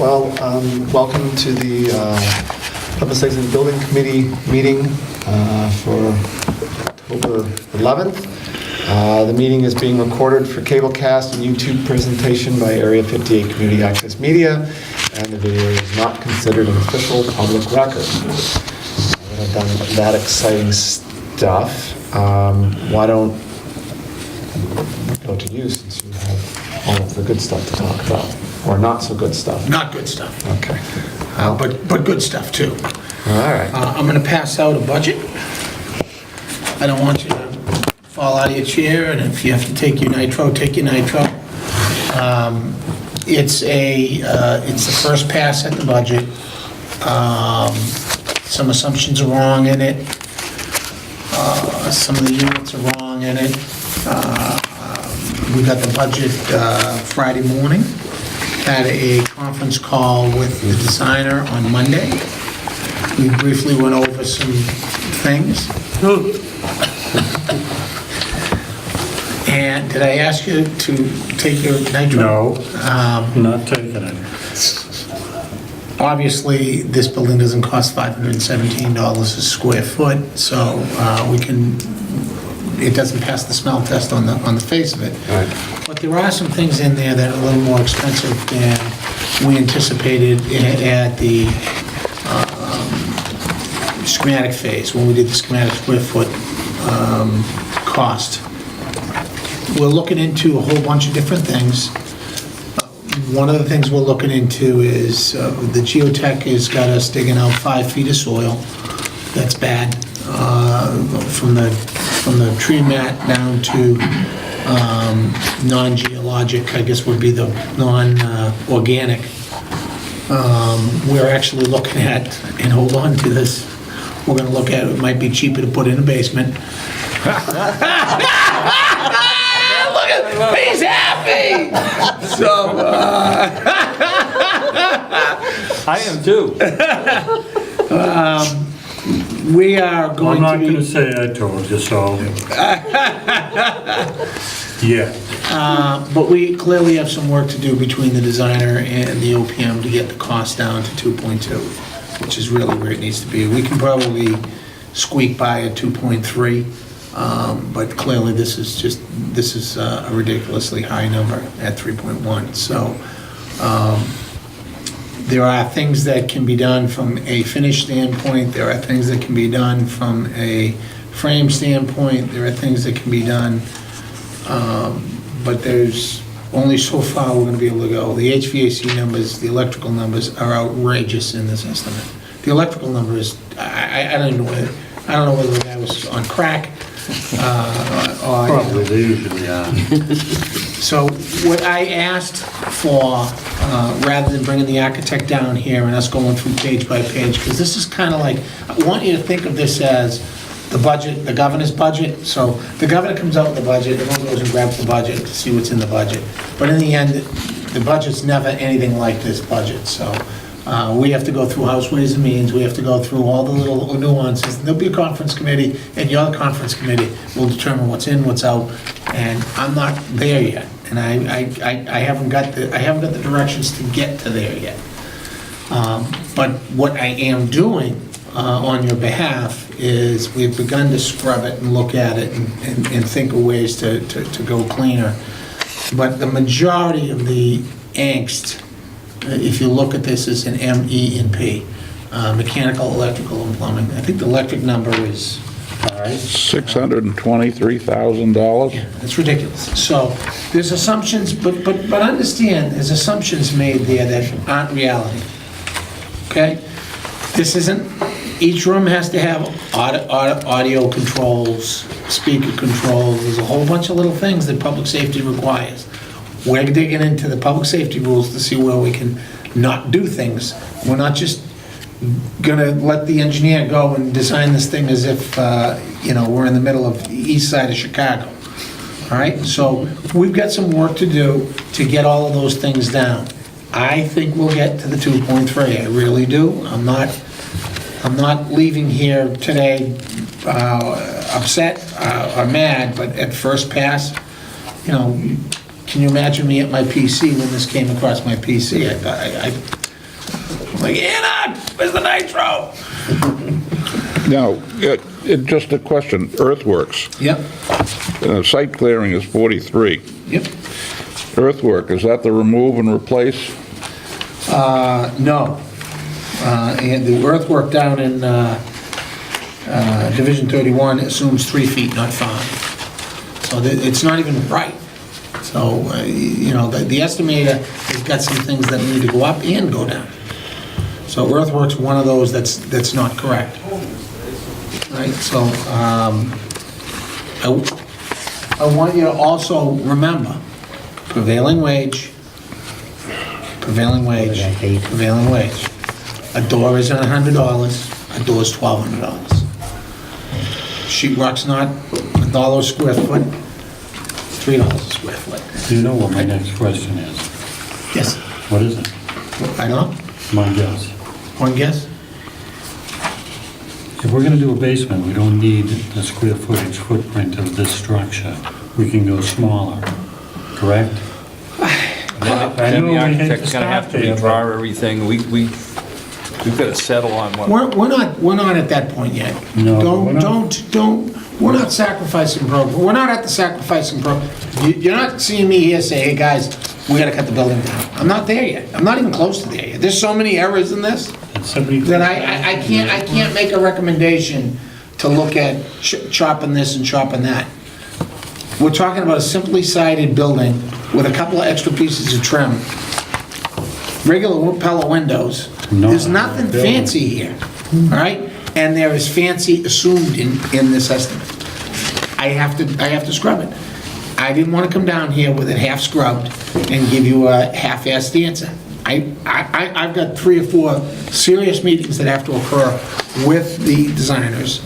Well, welcome to the Public Safety and Building Committee meeting for October 11th. The meeting is being recorded for cablecast and YouTube presentation by Area 58 Community Access Media, and the video is not considered an official public record. Now that I've done that exciting stuff, why don't we go to you since you have all of the good stuff to talk about, or not so good stuff? Not good stuff. Okay. But good stuff too. All right. I'm going to pass out a budget. I don't want you to fall out of your chair, and if you have to take your nitro, take your nitro. It's the first pass at the budget. Some assumptions are wrong in it. Some of the units are wrong in it. We got the budget Friday morning. Had a conference call with the designer on Monday. We briefly went over some things. And did I ask you to take your nitro? No, not taking it. Obviously, this building doesn't cost $517 a square foot, so it doesn't pass the smell test on the face of it. Right. But there are some things in there that are a little more expensive than we anticipated at the schematic phase, when we did the schematic square foot cost. We're looking into a whole bunch of different things. One of the things we're looking into is the geotech has got us digging out 5 feet of soil. That's bad. From the tree mat down to non-geologic, I guess would be the non-organic. We're actually looking at, and hold on to this, we're gonna look at, it might be cheaper to put in a basement. Look at, he's happy! So, I am too. we are going I'm not to going to be, say I told you so. Yeah. but we clearly have some work to do between the designer and the OPM to get the cost down to 2.2, which is really where it needs to be. We can probably squeak by at 2.3, but clearly this is a ridiculously high number at 3.1. So there are things that can be done from a finish standpoint. There are things that can be done from a frame standpoint. There are things that can be done, but there's only so far we're going to be able to go. The HVAC numbers, the electrical numbers are outrageous in this estimate. The electrical number is, I don't know whether the guy was on crack. Probably, they usually are. So what I asked for, rather than bringing the architect down here and us going through page by page, because this is kind of like, I want you to think of this as the budget, the governor's budget. So the governor comes out with the budget, everyone goes and grabs the budget to see what's in the budget. But in the end, the budget's never anything like this budget. So we have to go through House Ways and Means, we have to go through all the little nuances. There'll be a conference committee, and your conference committee will determine what's in, what's out, and I'm not there yet. And I haven't got the directions to get to there yet. But what I am doing on your behalf is we've begun to scrub it and look at it and think of ways to go cleaner. But the majority of the angst, if you look at this as an M, E, and P, mechanical, electrical, and plumbing. I think the electric number is, all right? $623,000. Yeah, it's ridiculous. So there's assumptions, but understand, there's assumptions made there that aren't reality. Okay? This isn't, each room has to have audio controls, speaker controls. There's a whole bunch of little things that public safety requires. We're digging into the public safety rules to see where we can not do things. We're not just gonna let the engineer go and design this thing as if, we're in the middle of the east side of Chicago. All right, so we've got some work to do to get all of those things down. I think we'll get to the 2.3, I really do. I'm not leaving here today upset or mad, but at first pass, can you imagine me at my PC when this came across my PC? Like, Anna, where's the nitro? Now, just a question, earthworks, Yep, site clearing is 43. yep. Earthwork, is that the remove and replace? No. And the earthwork down in Division 31 assumes 3 feet, not 5. So it's not even right. So, you know, the estimator has got some things that need to go up and go down. So earthwork's one of those that's not correct. Right, so I want you to also remember prevailing wage, prevailing wage, prevailing wage. A door isn't $100, a door is $1,200. Sheet rock's not $1 a square foot, $3 a square foot. Do you know what my next question is? Yes, What is it? I don't know, My guess. one guess? If we're gonna do a basement, we don't need the square footage footprint of this structure. We can go smaller, correct? Then the architect's gonna have to redraw everything. We've got to settle on what. We're not at that point yet. No, we're not. We're not sacrificing program. We're not at the sacrificing program. You're not seeing me here say, hey, guys, we gotta cut the building down. I'm not there yet. I'm not even close to there yet. There's so many errors in this that I can't make a recommendation to look at chopping this and chopping that. We're talking about a simply sided building with a couple of extra pieces of trim, regular Pella windows. No, There's nothing building. fancy here, all right? And there is fancy assumed in this estimate. I have to scrub it. I didn't want to come down here with it half scrubbed and give you a half-assed answer. I've got 3 or 4 serious meetings that have to occur with the designers.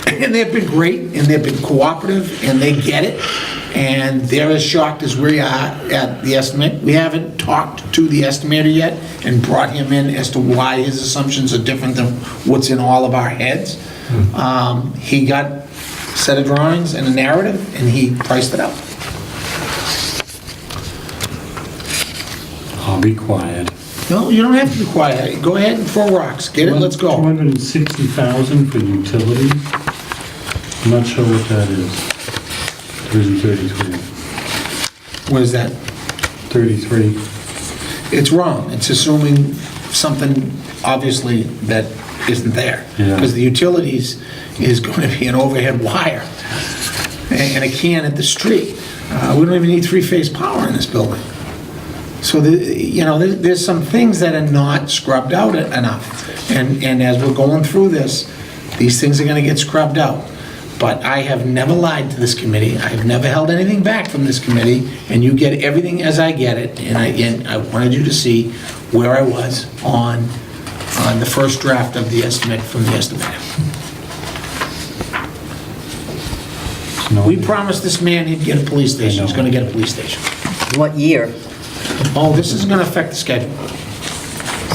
And they've been great, and they've been cooperative, and they get it. And they're as shocked as we are at the estimate. We haven't talked to the estimator yet and brought him in as to why his assumptions are different than what's in all of our heads. He got a set of drawings and a narrative, and he priced it out. I'll be quiet. No, you don't have to be quiet. Go ahead and throw rocks. Get it, let's go. 260,000 for utilities? I'm not sure what that is. Division 33. What is that? 33. It's wrong. It's assuming something, obviously, that isn't there. Yeah. Because the utilities is going to be an overhead wire and a can at the street. We don't even need 3-phase power in this building. So, there's some things that are not scrubbed out enough. And as we're going through this, these things are going to get scrubbed out. But I have never lied to this committee. I have never held anything back from this committee, and you get everything as I get it. And I wanted you to see where I was on the first draft of the estimate from the estimator. No, We promised this man he'd get a police station. He's gonna get a police station. What year? Oh, this is gonna affect the schedule.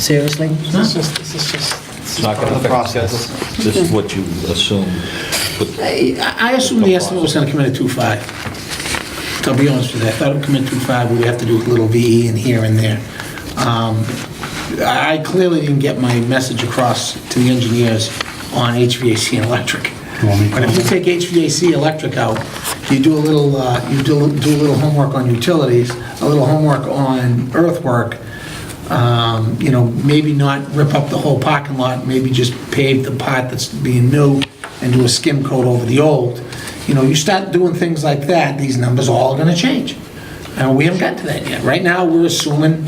Seriously? This is just It's not going to affect the process. schedule. This is what you assume. I assumed the estimate was gonna come in at 2.5. I'll be honest with you, I thought it would come in 2.5, we'd have to do a little VE in here and there. I clearly didn't get my message across to the engineers on HVAC and electric. But if you take HVAC electric out, you do a little, do a little homework on utilities, a little homework on earthwork, maybe not rip up the whole parking lot, maybe just pave the part that's being new and do a skim coat over the old. You start doing things like that, these numbers are all gonna change. And we haven't gotten to that yet. Right now, we're assuming,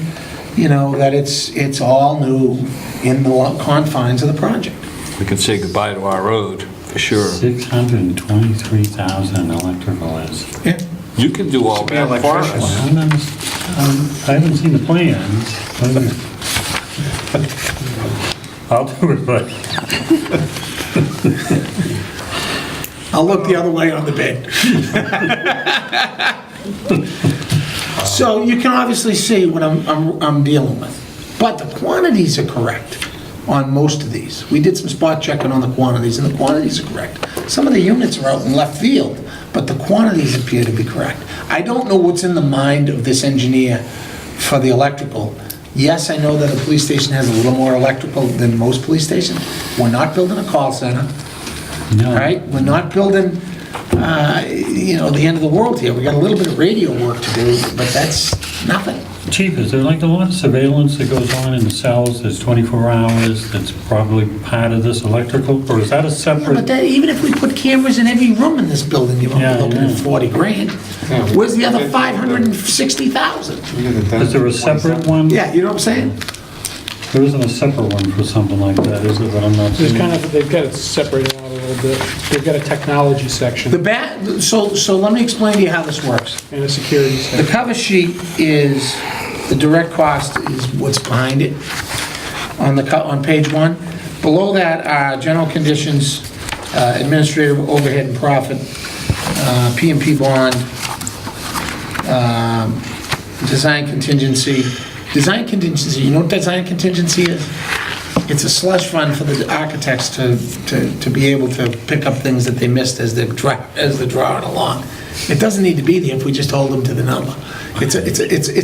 that it's all new in the confines of the project. We can say goodbye to our road, for sure. 623,000 electrical is. Yeah. You can do all that for Well, us. I haven't seen the plans. I'll do it, but I'll look the other way on the bid. So you can obviously see what I'm dealing with. But the quantities are correct on most of these. We did some spot checking on the quantities, and the quantities are correct. Some of the units are out in left field, but the quantities appear to be correct. I don't know what's in the mind of this engineer for the electrical, Yes, I know that a police station has a little more electrical than most police stations. We're not building a call center, No. all right? We're not building, the end of the world here. We got a little bit of radio work to do, but that's nothing. Chief, is there like a lot of surveillance that goes on in the cells, there's 24 hours, that's probably part of this electrical, or is that a Yeah, separate? but that, even if we put cameras in every room in this building, you're Yeah, only looking at yeah. 40 grand. Where's the other 560,000? Is there a separate one? Yeah, you know what I'm saying? There isn't a separate one for something like that, is there, that I'm not There's seeing? kind of, they've got it separated out a little bit. They've got a technology section So let me explain to you how this works. and a security The section. cover sheet is, the direct cost is what's behind it on page 1. Below that are general conditions, administrative overhead and profit, P&P bond, design contingency. Design contingency, you know what design contingency is? It's a slush fund for the architects to be able to pick up things that they missed as they're drawing along. It doesn't need to be there if we just hold them to the number. It's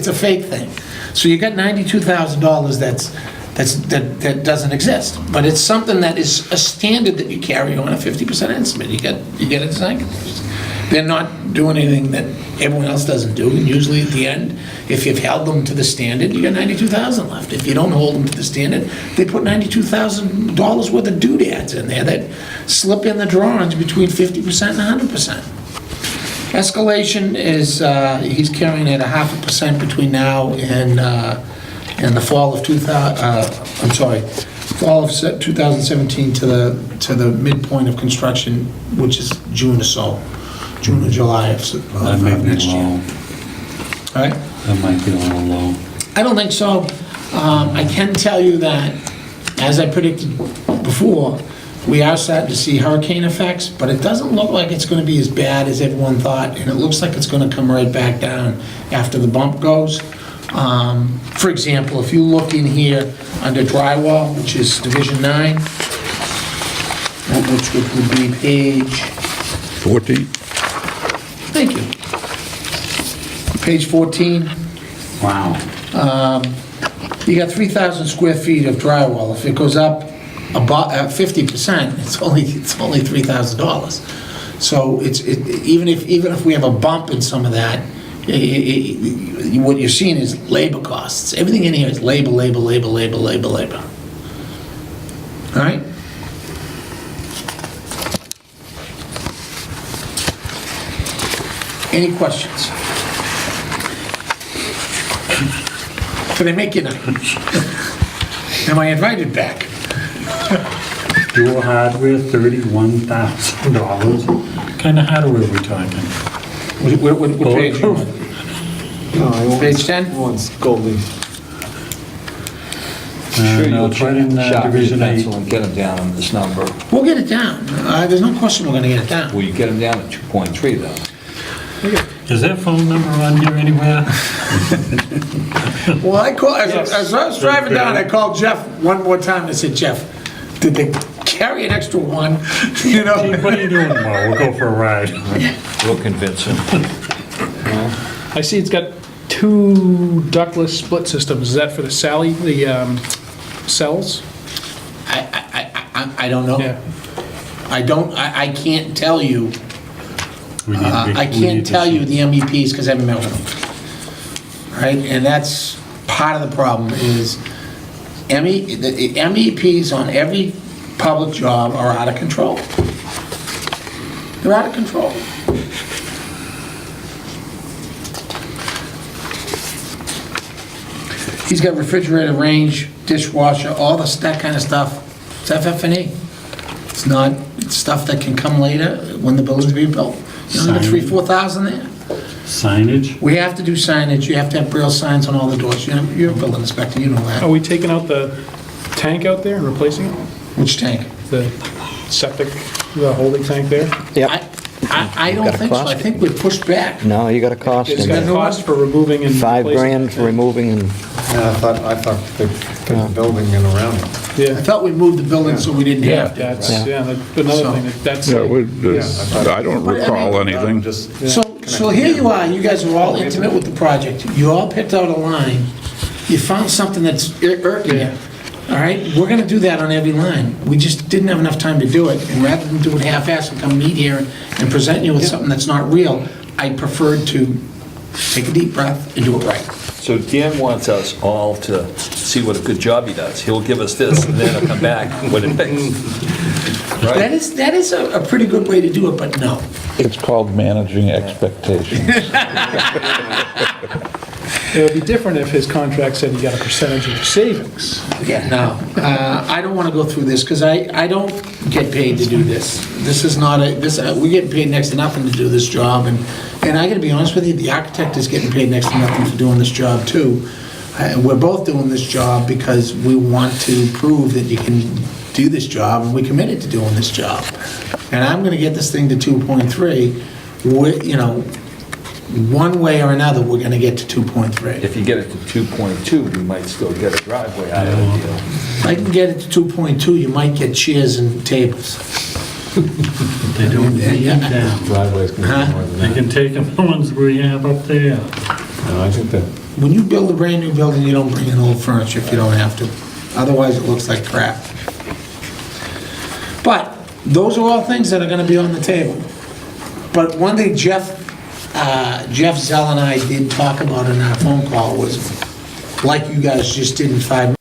a fake thing. So you got $92,000 that doesn't exist, but it's something that is a standard that you carry on a 50% estimate. You get a design contingency. They're not doing anything that everyone else doesn't do, and usually at the end, if you've held them to the standard, you got $92,000 left. If you don't hold them to the standard, they put $92,000 worth of doodads in there that slip in the drawings between 50% and 100%. Escalation is, he's carrying at 0.5% between now and the fall of 2017 to the midpoint of construction, which is June or so. June or July of That might be next year. low, All right? that might be a little low. I don't think so. I can tell you that, as I predicted before, we are starting to see hurricane effects, but it doesn't look like it's going to be as bad as everyone thought, and it looks like it's going to come right back down after the bump goes. For example, if you look in here under drywall, which is Division 9, which would be page... 14? Thank you. Page 14. Wow. You got 3,000 square feet of drywall. If it goes up about 50%, it's only $3,000. So even if we have a bump in some of that, what you're seeing is labor costs. Everything in here is labor. All right? Any questions? Can I make you night? Am I invited back? Dual hardware, $31,000. What kind of hardware are we talking? What page you on? Page 10? One's Goldie. Sure No, you'll it's right in sharpen Division your 8. pencil and get them down on this number. We'll get it down. There's no question we're gonna get it down. Well, you get them down at 2.3 though. Is that phone number on here anywhere? Well, as I was driving down, I called Jeff one more time, I said, Jeff, did they carry an extra one? You know? Chief, what are you doing tomorrow? We'll go for a ride. We'll convince them. I see it's got 2 ductless split systems. Is that for the cells? I don't know. Yeah. I can't tell you, We need to- I we need can't to tell see. you the MEPs because I haven't met with them. Right, and that's part of the problem is the MEPs on every public job are out of control. They're out of control. He's got refrigerator, range, dishwasher, all that kind of stuff. It's FF&E. It's not, it's stuff that can come later when the building's being built. You only got Signage. 4,000 there. Signage? We have to do signage, you have to have braille signs on all the doors. You're a building inspector, you know Are that. we taking out the tank out there and replacing it? Which tank? The septic, the holding tank there? I don't Got a think so, I cost? think we're pushed back. No, you got a cost It's in got a there. cost for removing and $5 replacing grand it. for removing and, Yeah, I thought they put the building in around it. I Yeah, thought we moved the building so we didn't have to. that's, Yeah. that's another thing, that's, Yeah, I don't But, I recall mean- anything. Just So here you are, you guys are all intimate with the project. You all picked out a line you found something that's irking you. All right, we're gonna do that on every line. We just didn't have enough time to do it, and rather than do it half-assed and come meet here and present you with something that's not real, I preferred to take a deep breath and do it right. So Dan wants us all to see what a good job he does. He'll give us this, and then he'll come back with it fixed. Right? That is a pretty good way to do it, but no. It's called managing expectations. It would be different if his contract said you got a percentage of your savings. Yeah, no. I don't want to go through this, because I don't get paid to do this. This is not we get paid next to nothing to do this job, and I gotta be honest with you, the architect is getting paid next to nothing for doing this job too. We're both doing this job because we want to prove that you can do this job, and we committed to doing this job. And I'm gonna get this thing to 2.3, you know, one way or another, we're gonna get to 2.3. If you get it to 2.2, we might still get a driveway out of the deal. If I can get it to 2.2, you might get chairs and tables. They don't need them. Driveway's gonna Huh? be more than They that. can take them, the ones we have up there. No, I think that, When you build a brand-new building, you don't bring in old furniture if you don't have to. Otherwise, it looks like crap. But those are all things that are gonna be on the table. But one thing Jeff Zell and I did talk about in our phone call was, like you guys just did in 5